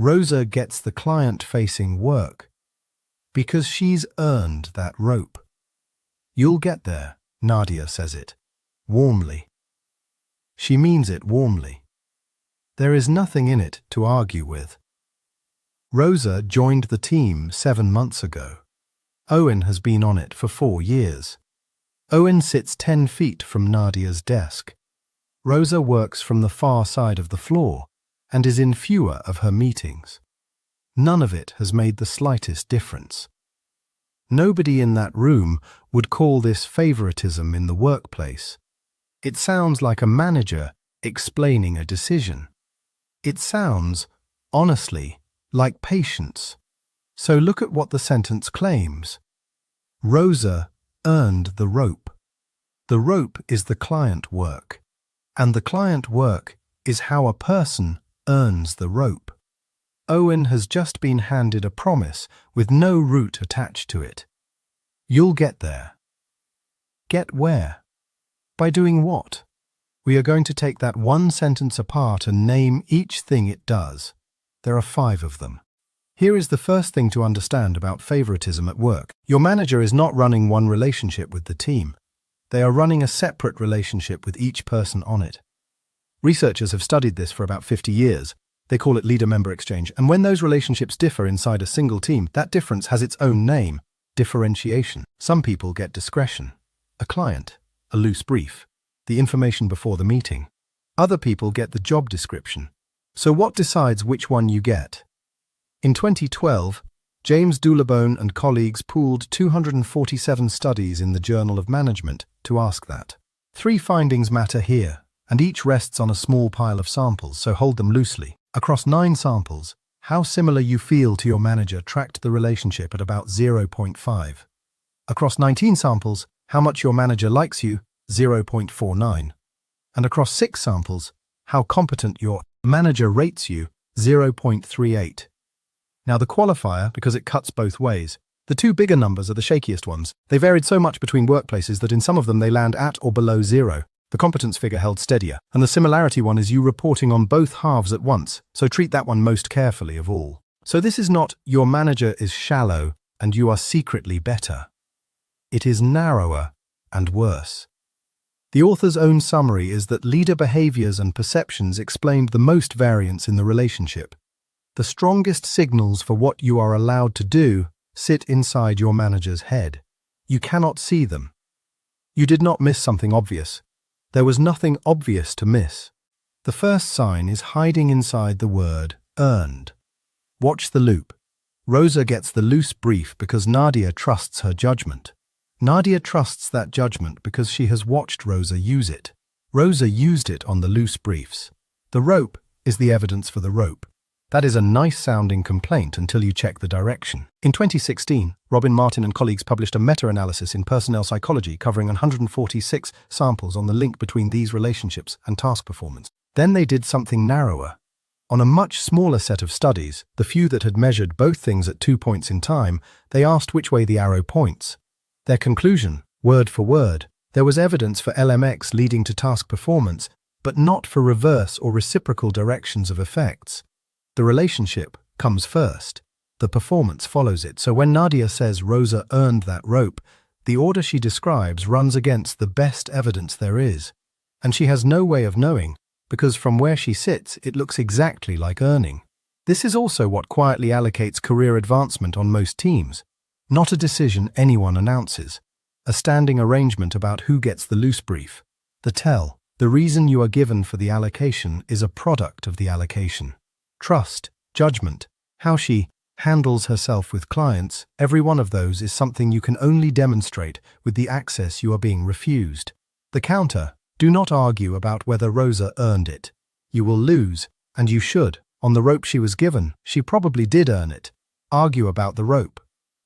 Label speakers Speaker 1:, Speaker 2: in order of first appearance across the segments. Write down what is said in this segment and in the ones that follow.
Speaker 1: Rosa gets the client-facing work because she's earned that rope. You'll get there, Nadia says it, warmly. She means it warmly. There is nothing in it to argue with. Rosa joined the team 7 months ago. Owen has been on it for 4 years. Owen sits 10 feet from Nadia's desk. Rosa works from the far side of the floor and is in fewer of her meetings. None of it has made the slightest difference. Nobody in that room would call this favoritism in the workplace. It sounds like a manager explaining a decision. It sounds, honestly, like patience. So look at what the sentence claims. Rosa earned the rope. The rope is the client work, and the client work is how a person earns the rope. Owen has just been handed a promise with no route attached to it. You'll get there. Get where? By doing what? We are going to take that one sentence apart and name each thing it does. There are 5 of them. Here is the first thing to understand about favoritism at work. Your manager is not running one relationship with the team. They are running a separate relationship with each person on it. Researchers have studied this for about 50 years. They call it leader-member exchange, and when those relationships differ inside a single team, that difference has its own name, differentiation. Some people get discretion, a client, a loose brief, the information before the meeting. Other people get the job description. So what decides which one you get? In 2012, James Dulebohn and colleagues pooled 247 studies in the Journal of Management to ask that. 3 findings matter here, and each rests on a small pile of samples, so hold them loosely. Across 9 samples, how similar you feel to your manager tracked the relationship at about 0.5. Across 19 samples, how much your manager likes you, 0.49. And across 6 samples, how competent your manager rates you, 0.38. Now the qualifier, because it cuts both ways. The 2 bigger numbers are the shakiest ones. They varied so much between workplaces that in some of them they land at or below 0. The competence figure held steadier, and the similarity one is you reporting on both halves at once, so treat that one most carefully of all. So this is not your manager is shallow and you are secretly better. It is narrower and worse. The author's own summary is that leader behaviors and perceptions explained the most variance in the relationship. The strongest signals for what you are allowed to do sit inside your manager's head. You cannot see them. You did not miss something obvious. There was nothing obvious to miss. The first sign is hiding inside the word earned. Watch the loop. Rosa gets the loose brief because Nadia trusts her judgment. Nadia trusts that judgment because she has watched Rosa use it. Rosa used it on the loose briefs. The rope is the evidence for the rope. That is a nice-sounding complaint until you check the direction. In 2016, Robin Martin and colleagues published a meta-analysis in personnel psychology covering 146 samples on the link between these relationships and task performance. Then they did something narrower. On a much smaller set of studies, the few that had measured both things at 2 points in time, they asked which way the arrow points. Their conclusion, word for word, there was evidence for LMX leading to task performance, but not for reverse or reciprocal directions of effects. The relationship comes first. The performance follows it. So when Nadia says Rosa earned that rope, the order she describes runs against the best evidence there is. And she has no way of knowing, because from where she sits, it looks exactly like earning. This is also what quietly allocates career advancement on most teams. Not a decision anyone announces. A standing arrangement about who gets the loose brief. The tell, the reason you are given for the allocation is a product of the allocation. Trust, judgment, how she handles herself with clients, every one of those is something you can only demonstrate with the access you are being refused. The counter, do not argue about whether Rosa earned it. You will lose, and you should. On the rope she was given, she probably did earn it. Argue about the rope.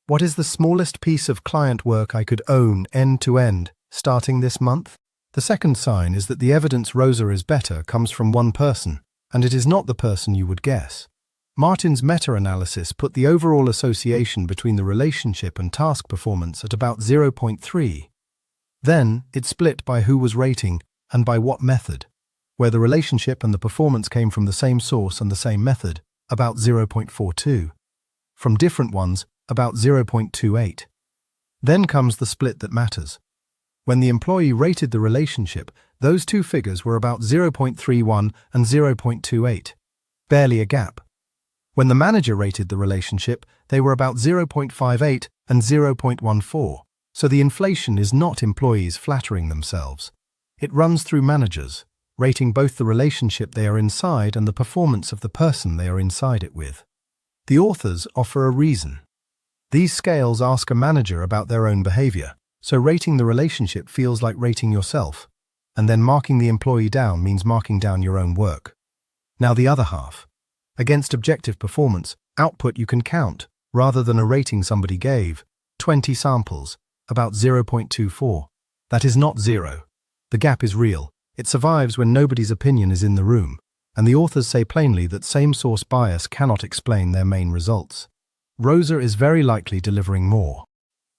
Speaker 1: What is the smallest piece of client work I could own end to end, starting this month? The second sign is that the evidence Rosa is better comes from one person, and it is not the person you would guess. Martin's meta-analysis put the overall association between the relationship and task performance at about 0.3. Then, it split by who was rating and by what method. Where the relationship and the performance came from the same source and the same method, about 0.42. From different ones, about 0.28. Then comes the split that matters. When the employee rated the relationship, those two figures were about 0.31 and 0.28. Barely a gap. When the manager rated the relationship, they were about 0.58 and 0.14. So the inflation is not employees flattering themselves. It runs through managers, rating both the relationship they are inside and the performance of the person they are inside it with. The authors offer a reason. These scales ask a manager about their own behavior, so rating the relationship feels like rating yourself, and then marking the employee down means marking down your own work. Now the other half. Against objective performance, output you can count, rather than a rating somebody gave. 20 samples, about 0.24. That is not zero. The gap is real. It survives when nobody's opinion is in the room, and the authors say plainly that same-source bias cannot explain their main results. Rosa is very likely delivering more.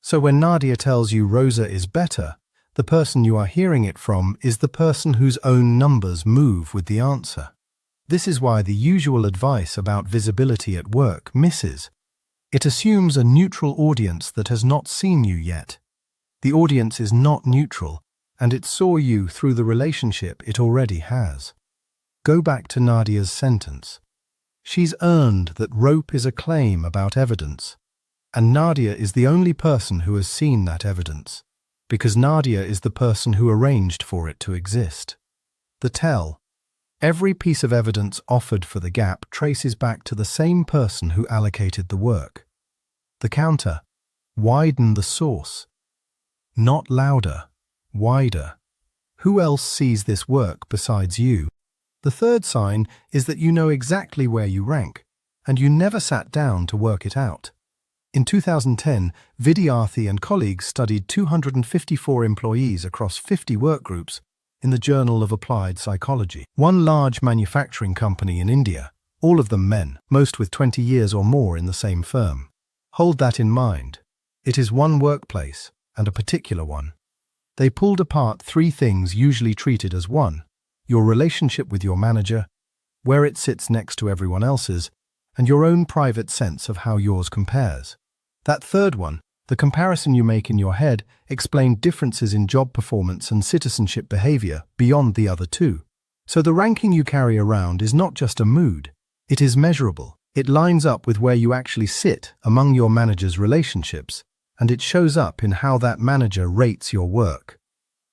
Speaker 1: So when Nadia tells you Rosa is better, the person you are hearing it from is the person whose own numbers move with the answer. This is why the usual advice about visibility at work misses. It assumes a neutral audience that has not seen you yet. The audience is not neutral, and it saw you through the relationship it already has. Go back to Nadia's sentence. She's earned that rope is a claim about evidence, and Nadia is the only person who has seen that evidence, because Nadia is the person who arranged for it to exist. The tell. Every piece of evidence offered for the gap traces back to the same person who allocated the work. The counter. Widen the source. Not louder, wider. Who else sees this work besides you? The third sign is that you know exactly where you rank, and you never sat down to work it out. In 2010, Vidyarthi and colleagues studied 254 employees across 50 work groups in the Journal of Applied Psychology. One large manufacturing company in India, all of them men, most with 20 years or more in the same firm. Hold that in mind. It is one workplace, and a particular one. They pulled apart three things usually treated as one: your relationship with your manager, where it sits next to everyone else's, and your own private sense of how yours compares. That third one, the comparison you make in your head, explained differences in job performance and citizenship behavior beyond the other two. So the ranking you carry around is not just a mood, it is measurable. It lines up with where you actually sit among your manager's relationships, and it shows up in how that manager rates your work.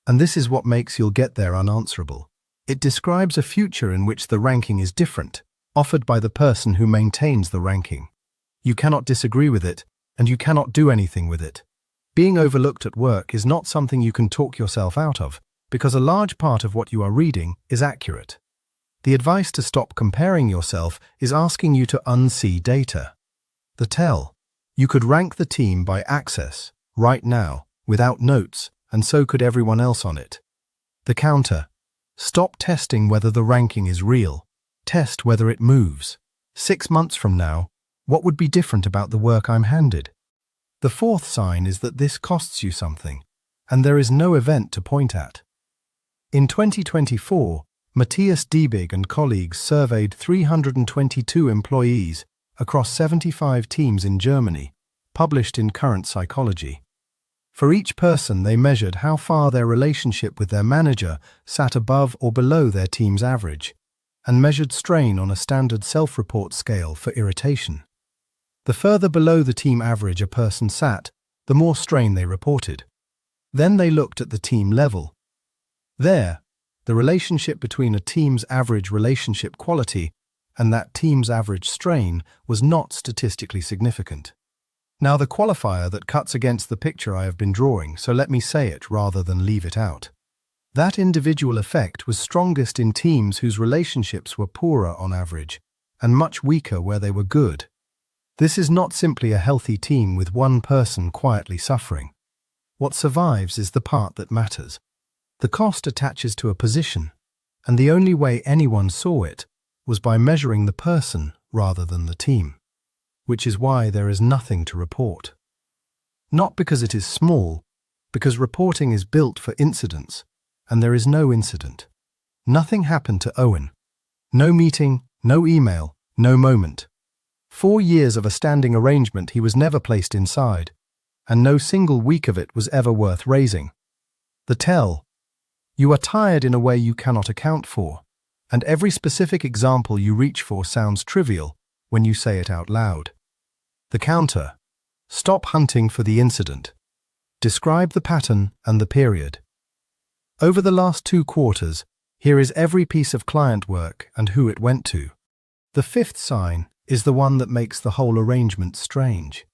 Speaker 1: And this is what makes you'll get there unanswerable. It describes a future in which the ranking is different, offered by the person who maintains the ranking. You cannot disagree with it, and you cannot do anything with it. Being overlooked at work is not something you can talk yourself out of, because a large part of what you are reading is accurate. The advice to stop comparing yourself is asking you to unsee data. The tell. You could rank the team by access, right now, without notes, and so could everyone else on it. The counter. Stop testing whether the ranking is real. Test whether it moves. 6 months from now, what would be different about the work I'm handed? The fourth sign is that this costs you something, and there is no event to point at. In 2024, Matthias Diebig and colleagues surveyed 322 employees across 75 teams in Germany, published in Current Psychology. For each person, they measured how far their relationship with their manager sat above or below their team's average, and measured strain on a standard self-report scale for irritation. The further below the team average a person sat, the more strain they reported. Then they looked at the team level. There, the relationship between a team's average relationship quality and that team's average strain was not statistically significant. Now the qualifier that cuts against the picture I have been drawing, so let me say it rather than leave it out. That individual effect was strongest in teams whose relationships were poorer on average, and much weaker where they were good. This is not simply a healthy team with one person quietly suffering. What survives is the part that matters. The cost attaches to a position, and the only way anyone saw it was by measuring the person rather than the team, which is why there is nothing to report. Not because it is small, because reporting is built for incidents, and there is no incident. Nothing happened to Owen. No meeting, no email, no moment. 4 years of a standing arrangement he was never placed inside, and no single week of it was ever worth raising. The tell: you are tired in a way you cannot account for, and every specific example you reach for sounds trivial when you say it out loud. The counter: stop hunting for the incident. Describe the pattern and the period. Over the last 2 quarters, here is every piece of client work and who it went to. The 5th sign is the one that makes the whole arrangement strange.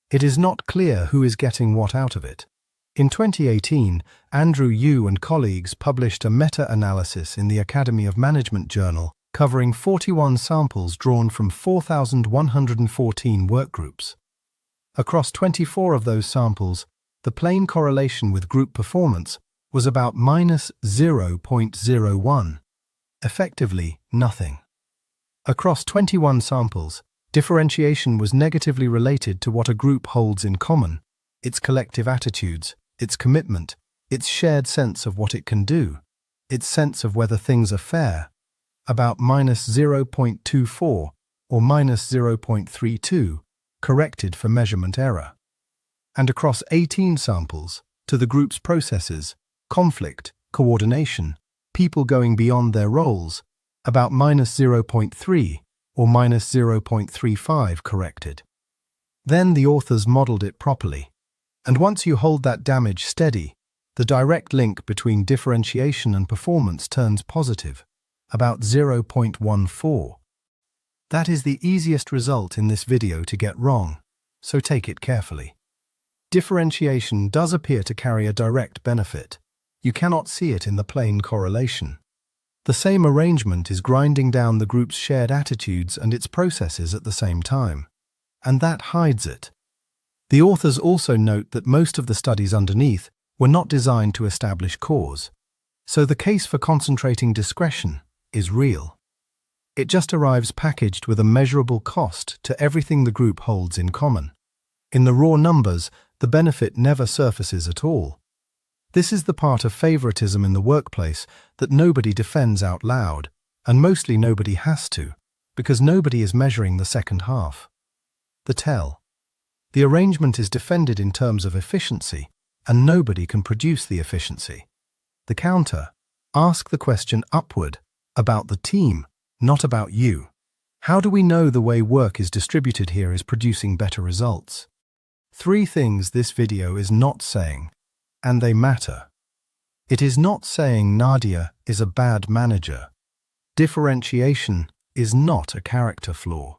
Speaker 1: It is not clear who is getting what out of it. In 2018, Andrew Yu and colleagues published a meta-analysis in the Academy of Management journal covering 41 samples drawn from 4,114 workgroups. Across 24 of those samples, the plain correlation with group performance was about -0.01, effectively nothing. Across 21 samples, differentiation was negatively related to what a group holds in common: its collective attitudes, its commitment, its shared sense of what it can do, its sense of whether things are fair, about -0.24 or -0.32, corrected for measurement error. And across 18 samples, to the group's processes, conflict, coordination, people going beyond their roles, about -0.3 or -0.35 corrected. Then the authors modeled it properly, and once you hold that damage steady, the direct link between differentiation and performance turns positive, about 0.14. That is the easiest result in this video to get wrong, so take it carefully. Differentiation does appear to carry a direct benefit. You cannot see it in the plain correlation. The same arrangement is grinding down the group's shared attitudes and its processes at the same time, and that hides it. The authors also note that most of the studies underneath were not designed to establish cause, so the case for concentrating discretion is real. It just arrives packaged with a measurable cost to everything the group holds in common. In the raw numbers, the benefit never surfaces at all. This is the part of favoritism in the workplace that nobody defends out loud, and mostly nobody has to, because nobody is measuring the second half. The tell: the arrangement is defended in terms of efficiency, and nobody can produce the efficiency. The counter: ask the question upward, about the team, not about you. How do we know the way work is distributed here is producing better results? 3 things this video is not saying, and they matter. It is not saying Nadia is a bad manager. Differentiation is not a character flaw.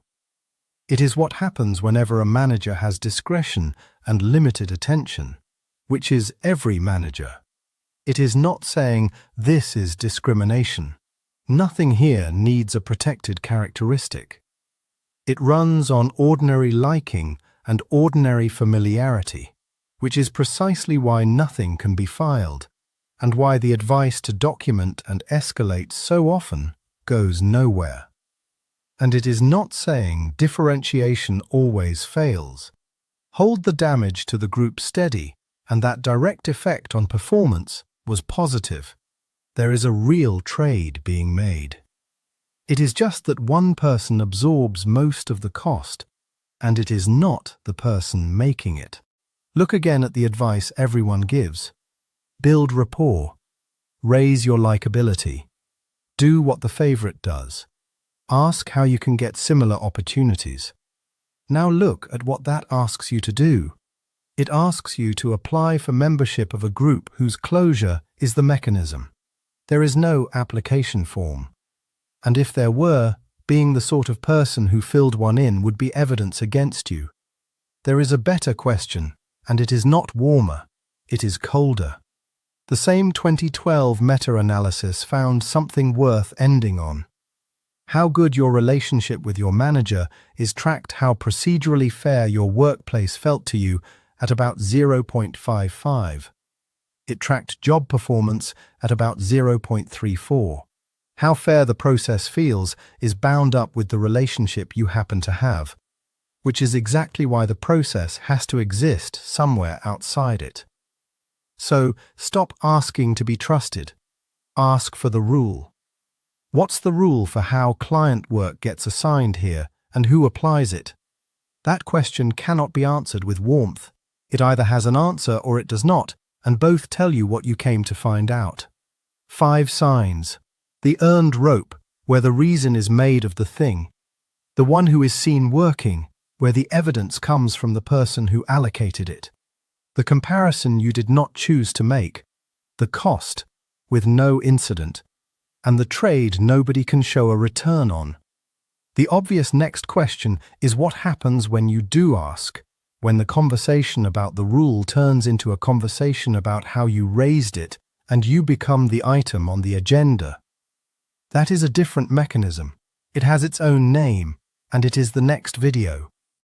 Speaker 1: It is what happens whenever a manager has discretion and limited attention, which is every manager. It is not saying this is discrimination. Nothing here needs a protected characteristic. It runs on ordinary liking and ordinary familiarity, which is precisely why nothing can be filed, and why the advice to document and escalate so often goes nowhere. And it is not saying differentiation always fails. Hold the damage to the group steady, and that direct effect on performance was positive. There is a real trade being made. It is just that one person absorbs most of the cost, and it is not the person making it. Look again at the advice everyone gives. Build rapport. Raise your likability. Do what the favorite does. Ask how you can get similar opportunities. Now look at what that asks you to do. It asks you to apply for membership of a group whose closure is the mechanism. There is no application form. And if there were, being the sort of person who filled one in would be evidence against you. There is a better question, and it is not warmer, it is colder. The same 2012 meta-analysis found something worth ending on. How good your relationship with your manager is tracked how procedurally fair your workplace felt to you at about 0.55. It tracked job performance at about 0.34. How fair the process feels is bound up with the relationship you happen to have, which is exactly why the process has to exist somewhere outside it. So, stop asking to be trusted. Ask for the rule. What's the rule for how client work gets assigned here and who applies it? That question cannot be answered with warmth. It either has an answer or it does not, and both tell you what you came to find out. 5 signs. The earned rope, where the reason is made of the thing. The one who is seen working, where the evidence comes from the person who allocated it. The comparison you did not choose to make. The cost, with no incident. And the trade nobody can show a return on. The obvious next question is what happens when you do ask, when the conversation about the rule turns into a conversation about how you raised it and you become the item on the agenda. That is a different mechanism. It has its own name, and it is the next video.